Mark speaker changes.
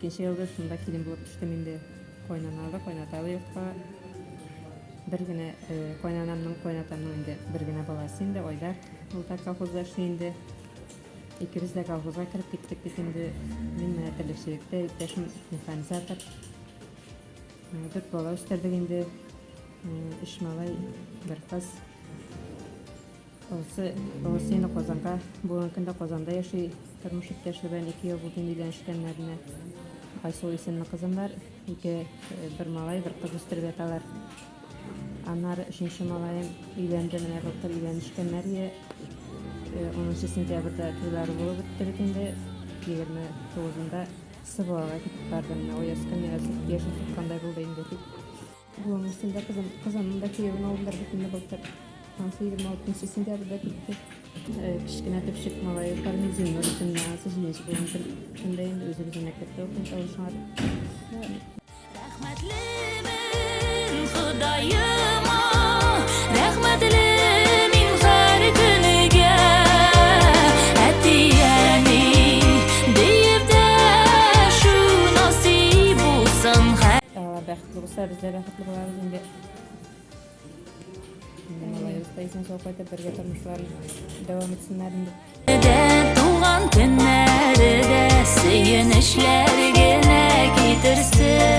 Speaker 1: 12 yılda şunda kilim bulup düştüm indi koynanarda koynatalı yurtqa bir güne koynanamның koynatamның indi bir güne balası indi oylar bulta kolxozda işleyindi. İkimiz de kolxozga kirip gittik biz indi min terlikçilikte iktişim mexanizator. Dört bala üstlerdik indi iş malay bir kız. Olsa yine Kozan'da, bugünkünde Kozan'da yaşıyor. Tırmış ihtiyacı ben 2 yıl bugün ilenişkenlerine Aysoy isimli kızım var. Bir malay, bir kız üstürbetalar. Onlar 3. malayım ilendi, mene kıltır ilenişkenler ye. 10. sentyabrda tüyleri bulup bittirdiğinde 29'unda Sıvı'ya gidip bardım. O yaskın yaşın tutkanday buldayım dedik. Bunun üstünde kızımın da kıyevin oğullar bütünde bultar. Hansı 26. sentyabrda gitti. Kişkine tepşik malayı parmezin öğretim nazı jineci bulundur. Şundayım özümüzün mektepte okuyun çalışmadı.
Speaker 2: Rahmetlimin Xudayıma, rahmetlimin her günüge, etiyeni deyip de şu nasip olsun.
Speaker 1: Allah bəxtli olsa, biz də bəxtli olarız indi. Malayımız da isen sohbete birge turmuşlarını devam etsinler indi.
Speaker 2: Tuğan günlerde sevinişler gene getirsin.